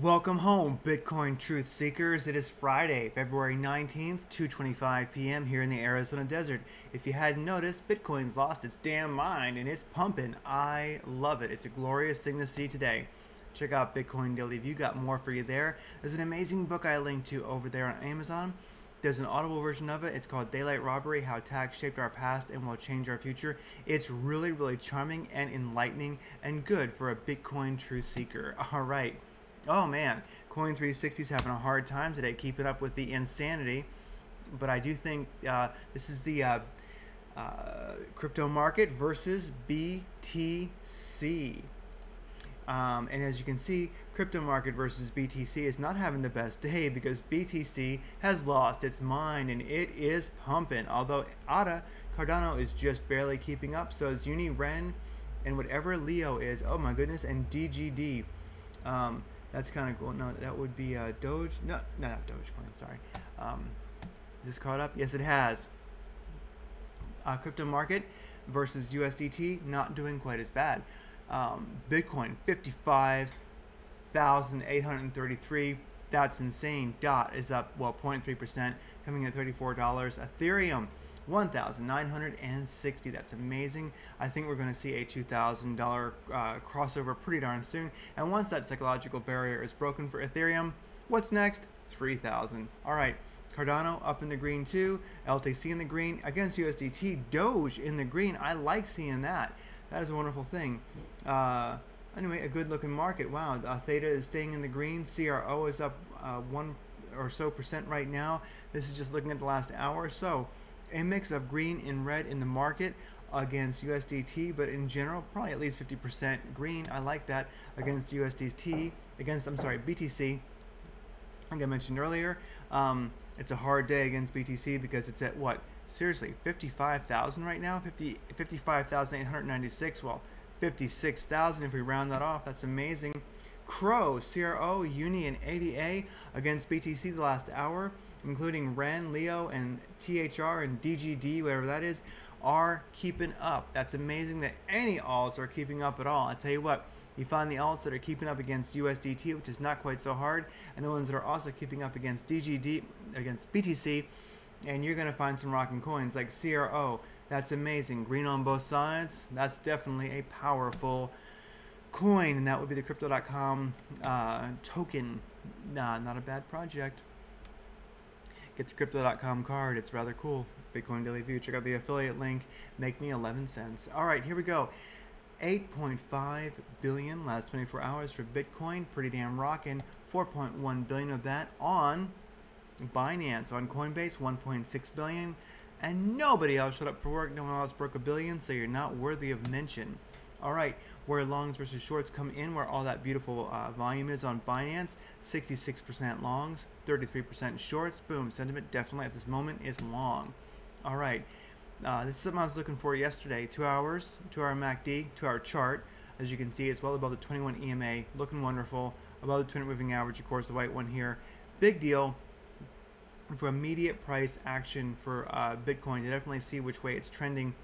Welcome home, Bitcoin truth seekers. It is Friday, February 19th, 2:25 p.m. here in the Arizona desert. If you hadn't noticed, Bitcoin's lost its damn mind and it's pumping. I love it. It's a glorious thing to see today. Check out Bitcoin Daily View. Got more for you there. There's an amazing book I linked to over there on Amazon. There's an audible version of it. It's called Daylight Robbery: How Tax Shaped Our Past and Will Change Our Future. It's really, really charming and enlightening and good for a Bitcoin truth seeker. All right. Oh man, Coin360 is having a hard time today keeping up with the insanity, but I do think this is the crypto market versus BTC. And as you can see, crypto market versus BTC is not having the best day because BTC has lost its mind and it is pumping. Although Cardano is just barely keeping up, so is Uni, Ren, and whatever Leo is. Oh my goodness, and DGD. That's kind of cool. No, that would be Doge. No, not Dogecoin. Sorry. Is this caught up? Yes, it has. Crypto market versus USDT, not doing quite as bad. Bitcoin 55,833. That's insane. DOT is up 0.3%, coming at $34. Ethereum 1,960. That's amazing. I think we're going to see a $2,000 crossover pretty darn soon. And once that psychological barrier is broken for Ethereum, what's next? 3,000. All right. Cardano up in the green too. LTC in the green against USDT. Doge in the green. I like seeing that. That is a wonderful thing. Anyway, a good looking market. Wow. Theta is staying in the green. CRO is up 1% or so right now. This is just looking at the last hour or so. A mix of green and red in the market against USDT, but in general, probably at least 50% green. I like that against USDT, BTC. Like I mentioned earlier, it's a hard day against BTC because it's at what? Seriously, 55,000 right now? 55,896. Well, 56,000 if we round that off. That's amazing. CRO, Uni, and ADA against BTC the last hour, including Ren, Leo, and THR and DGD, whatever that is, are keeping up. That's amazing that any alts are keeping up at all. I tell you what, you find the alts that are keeping up against USDT, which is not quite so hard, and the ones that are also keeping up against DGD, against BTC, and you're going to find some rocking coins like CRO. That's amazing. Green on both sides. That's definitely a powerful coin, and that would be the Crypto.com token. Not a bad project. Get the Crypto.com card. It's rather cool. Bitcoin Daily View. Check out the affiliate link. Make me 11 cents. All right, here we go. 8.5 billion last 24 hours for Bitcoin. Pretty damn rocking. 4.1 billion of that on Binance. On Coinbase, 1.6 billion. And nobody else showed up for work. No one else broke $1 billion, so you're not worthy of mention. All right, where longs versus shorts come in, where all that beautiful volume is on Binance, 66% longs, 33% shorts. Boom, sentiment definitely at this moment is long. All right, this is something I was looking for yesterday. 2 hours, 2-hour MACD, 2-hour chart. As you can see, it's well above the 21 EMA, looking wonderful. Above the 200 moving average, of course, the white one here. Big deal for immediate price action for Bitcoin to definitely see which way it's trending.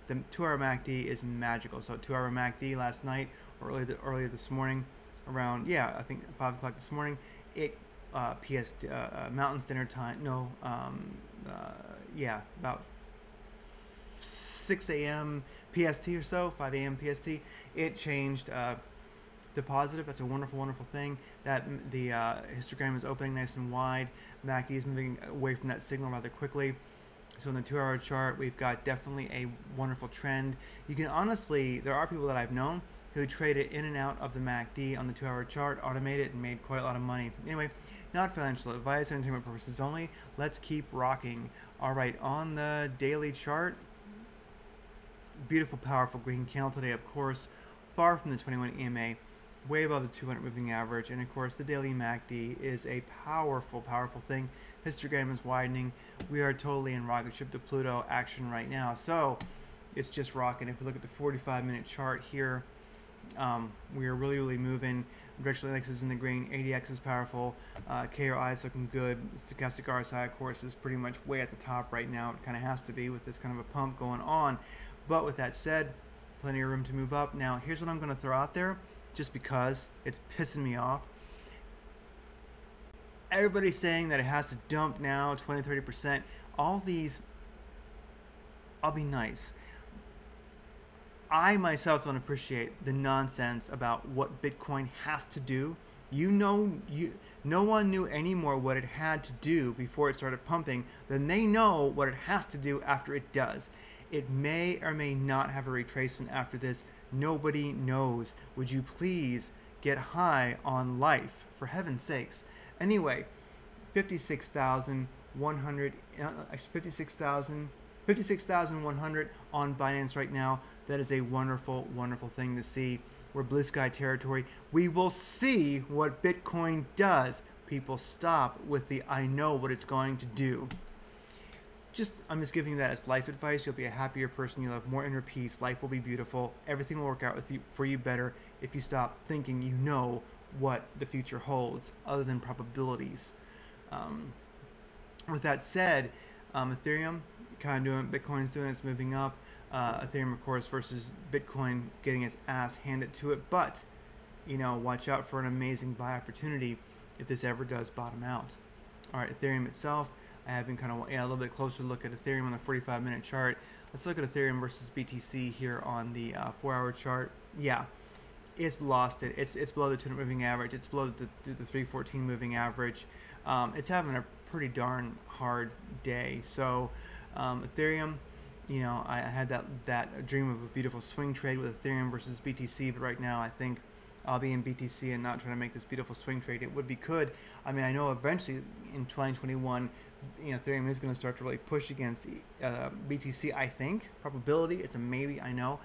The 2-hour MACD is magical. So 2-hour MACD last night or earlier this morning, around I think 5 o'clock this morning. It Mountain Standard Time. No, about 6 a.m. PST or so, 5 a.m. PST. It changed to positive. That's a wonderful, wonderful thing. That the histogram is opening nice and wide. MACD is moving away from that signal rather quickly. So in the 2-hour chart, we've got definitely a wonderful trend. You can honestly, there are people that I've known who traded in and out of the MACD on the 2-hour chart, automated, and made quite a lot of money. Anyway, not financial advice, entertainment purposes only. Let's keep rocking. All right, on the daily chart, beautiful, powerful green candle today, of course, far from the 21 EMA, way above the 200 moving average, and of course the daily MACD is a powerful, powerful thing. Histogram is widening. We are totally in rocket ship to Pluto action right now, so it's just rocking. If you look at the 45-minute chart here, we are really, really moving. Directional index is in the green. ADX is powerful. KRI is looking good. Stochastic RSI, of course, is pretty much way at the top right now. It kind of has to be with this kind of a pump going on. But with that said, plenty of room to move up. Now, here's what I'm going to throw out there, just because it's pissing me off. Everybody's saying that it has to dump now 20-30%. All these, I'll be nice. I myself don't appreciate the nonsense about what Bitcoin has to do. No one knew anymore what it had to do before it started pumping than they know what it has to do after it does. It may or may not have a retracement after this. Nobody knows. Would you please get high on life, for heaven's sakes? Anyway, 56,100 on Binance right now. That is a wonderful, wonderful thing to see. We're blue sky territory. We will see what Bitcoin does. People, stop with the I know what it's going to do. I'm just giving you that as life advice. You'll be a happier person. You'll have more inner peace. Life will be beautiful. Everything will work out for you better if you stop thinking you know what the future holds other than probabilities. With that said, Ethereum kind of doing, Bitcoin's doing, it's moving up. Ethereum, of course, versus Bitcoin getting its ass handed to it. But, watch out for an amazing buy opportunity if this ever does bottom out. All right, Ethereum itself, I have been kind of a little bit closer look at Ethereum on the 45-minute chart. Let's look at Ethereum versus BTC here on the 4-hour chart. Yeah, it's lost it. It's below the 200 moving average. It's below the 314 moving average. It's having a pretty darn hard day. So Ethereum, I had that dream of a beautiful swing trade with Ethereum versus BTC, but right now I think I'll be in BTC and not trying to make this beautiful swing trade. It would be good. I mean, I know eventually in 2021, Ethereum is going to start to really push against BTC. I think probability, it's a maybe. I know.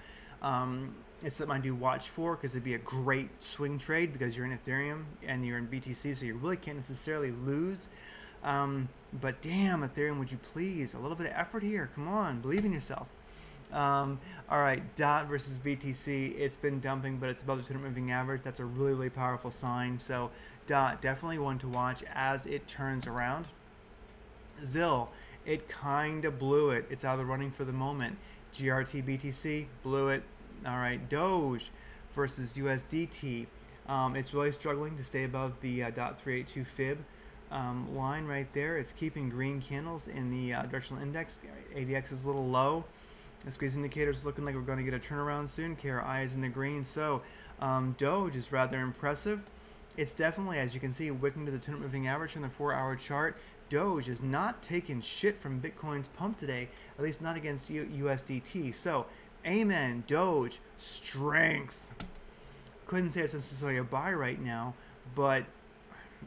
It's something I do watch for because it'd be a great swing trade because you're in Ethereum and you're in BTC, so you really can't necessarily lose. But damn, Ethereum, would you please, a little bit of effort here. Come on, believe in yourself. All right, DOT versus BTC. It's been dumping, but it's above the 200 moving average. That's a really, really powerful sign. So DOT, definitely one to watch as it turns around. ZIL, it kind of blew it. It's out of the running for the moment. GRT BTC, blew it. All right, DOGE versus USDT. It's really struggling to stay above the .382 fib line right there. It's keeping green candles in the directional index. ADX is a little low. The squeeze indicator is looking like we're going to get a turnaround soon. KRI is in the green. So DOGE is rather impressive. It's definitely, as you can see, wicking to the 200 moving average on the 4-hour chart. DOGE is not taking shit from Bitcoin's pump today, at least not against USDT. So, amen, DOGE, strength. Couldn't say it's necessarily a buy right now, but,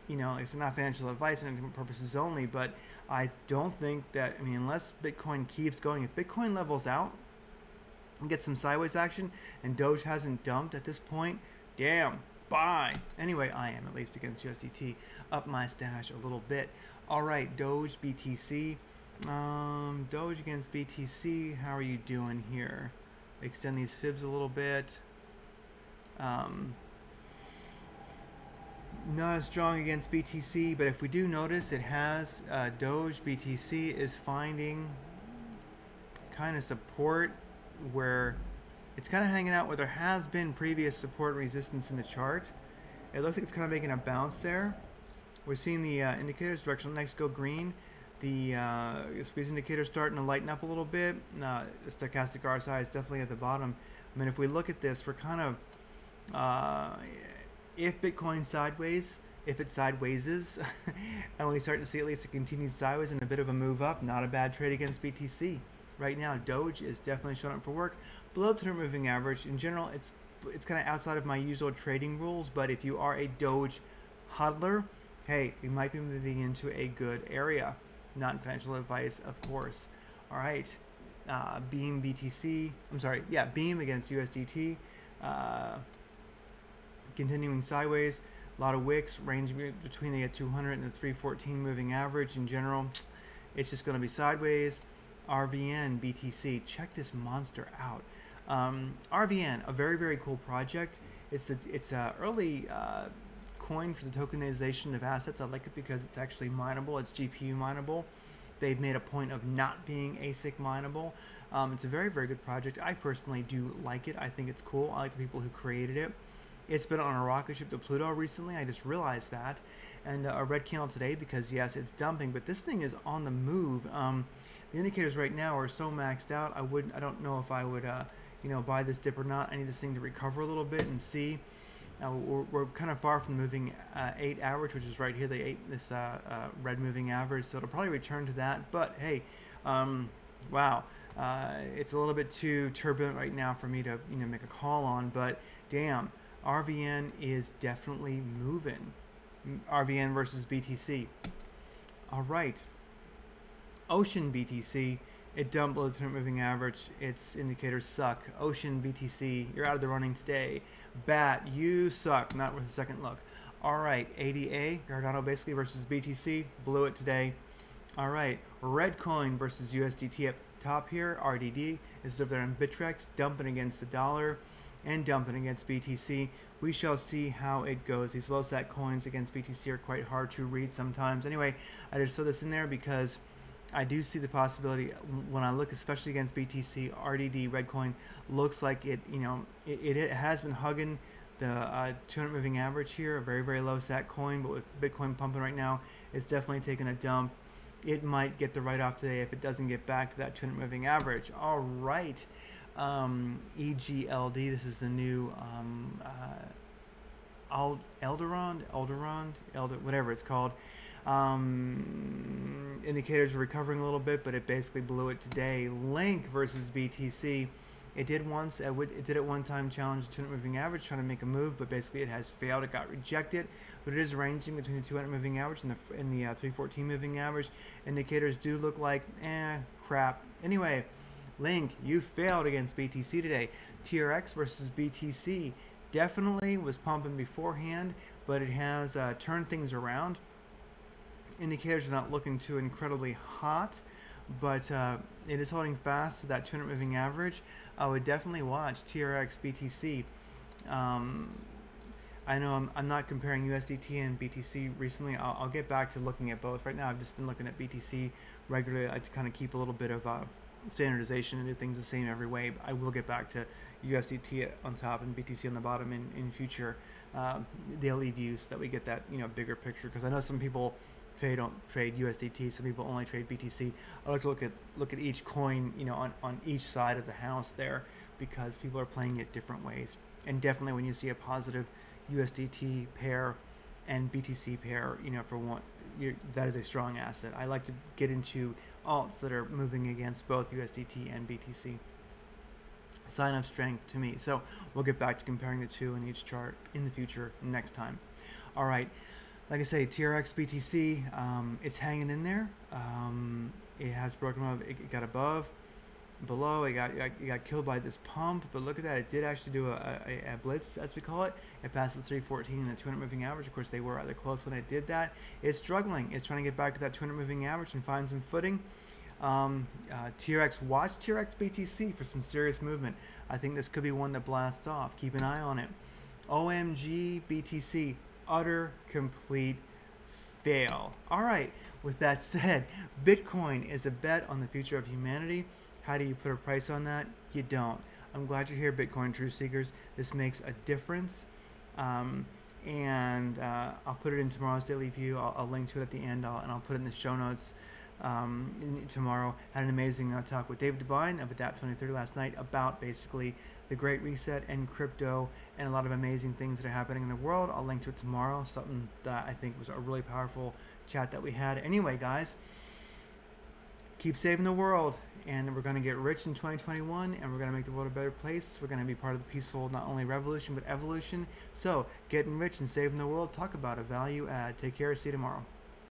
it's not financial advice and entertainment purposes only, but I don't think that, unless Bitcoin keeps going, if Bitcoin levels out and gets some sideways action and DOGE hasn't dumped at this point, damn, buy. Anyway, I am, at least against USDT, up my stash a little bit. All right, DOGE, BTC. DOGE against BTC. How are you doing here? Extend these fibs a little bit. Not as strong against BTC, but if we do notice, it has DOGE, BTC is finding kind of support where it's kind of hanging out where there has been previous support resistance in the chart. It looks like it's kind of making a bounce there. We're seeing the indicators, directional index go green. The squeeze indicator starting to lighten up a little bit. The stochastic RSI is definitely at the bottom. If we look at this, we're kind of, if Bitcoin sideways, if it sidewayses, and we start to see at least a continued sideways and a bit of a move up, not a bad trade against BTC. Right now, DOGE is definitely showing up for work. Below the 200 moving average, in general, it's kind of outside of my usual trading rules, but if you are a DOGE hodler, hey, we might be moving into a good area. Not financial advice, of course. All right, Beam BTC, Beam against USDT, continuing sideways. A lot of wicks, range between the 200 and the 314 moving average. In general, it's just going to be sideways. RVN BTC, check this monster out. RVN, a very, very cool project. It's a early coin for the tokenization of assets. I like it because it's actually mineable. It's GPU mineable. They've made a point of not being ASIC mineable. It's a very, very good project. I personally do like it. I think it's cool. I like the people who created it. It's been on a rocket ship to Pluto recently. I just realized that. And a red candle today because, yes, it's dumping, but this thing is on the move. The indicators right now are so maxed out. I don't know if I would, buy this dip or not. I need this thing to recover a little bit and see. We're kind of far from the moving 8 average, which is right here, this red moving average. So it'll probably return to that. But hey, wow, it's a little bit too turbulent right now for me to make a call on. But damn, RVN is definitely moving. RVN versus BTC. All right. Ocean BTC, it dumped below the 200 moving average. Its indicators suck. Ocean BTC, you're out of the running today. BAT, you suck. Not worth a second look. All right, ADA, Gargano basically versus BTC, blew it today. All right, Redcoin versus USDT up top here. RDD is over there on Bittrex, dumping against the dollar and dumping against BTC. We shall see how it goes. These low sat coins against BTC are quite hard to read sometimes. Anyway, I just throw this in there because I do see the possibility when I look, especially against BTC, RDD, Redcoin, looks like it has been hugging the 200 moving average here, a very, very low sat coin, but with Bitcoin pumping right now, it's definitely taking a dump. It might get the write-off today if it doesn't get back to that 200 moving average. All right, EGLD, this is the new Elderond, whatever it's called. Indicators are recovering a little bit, but it basically blew it today. Link versus BTC, it did at one time challenge the 200 moving average, trying to make a move, but basically it has failed. It got rejected, but it is ranging between the 200 moving average and the 314 moving average. Indicators do look like crap. Anyway, Link, you failed against BTC today. TRX versus BTC definitely was pumping beforehand, but it has turned things around. Indicators are not looking too incredibly hot, but it is holding fast to that 200 moving average. I would definitely watch TRX BTC. I know I'm not comparing USDT and BTC recently. I'll get back to looking at both. Right now I've just been looking at BTC regularly. I like to kind of keep a little bit of standardization and do things the same every way. But I will get back to USDT on top and BTC on the bottom in future daily views so that we get that bigger picture, because I know some people don't trade USDT. Some people only trade BTC. I like to look at each coin, on each side of the house there, because people are playing it different ways. And definitely when you see a positive USDT pair and BTC pair, for one, that is a strong asset. I like to get into alts that are moving against both USDT and BTC. Sign of strength to me. So we'll get back to comparing the two in each chart in the future next time. All right. Like I say, TRX BTC, it's hanging in there. It has broken above. It got below. It got killed by this pump. But look at that. It did actually do a blitz, as we call it. It passed the 314 and the 200 moving average. Of course, they were rather close when it did that. It's struggling. It's trying to get back to that 200 moving average and find some footing. TRX, watch TRX BTC for some serious movement. I think this could be one that blasts off. Keep an eye on it. OMG BTC. Utter complete fail. All right, with that said, Bitcoin is a bet on the future of humanity. How do you put a price on that? You don't. I'm glad you're here, Bitcoin Truth Seekers. This makes a difference. I'll put it in tomorrow's daily view. I'll link to it at the end, and I'll put it in the show notes tomorrow. Had an amazing talk with David Devine of Adapt 2030 last night about basically the Great Reset and crypto and a lot of amazing things that are happening in the world. I'll link to it tomorrow, something that I think was a really powerful chat that we had. Anyway, guys, keep saving the world, and we're going to get rich in 2021, and we're going to make the world a better place. We're going to be part of the peaceful, not only revolution, but evolution. So, getting rich and saving the world, talk about a value add. Take care. See you tomorrow.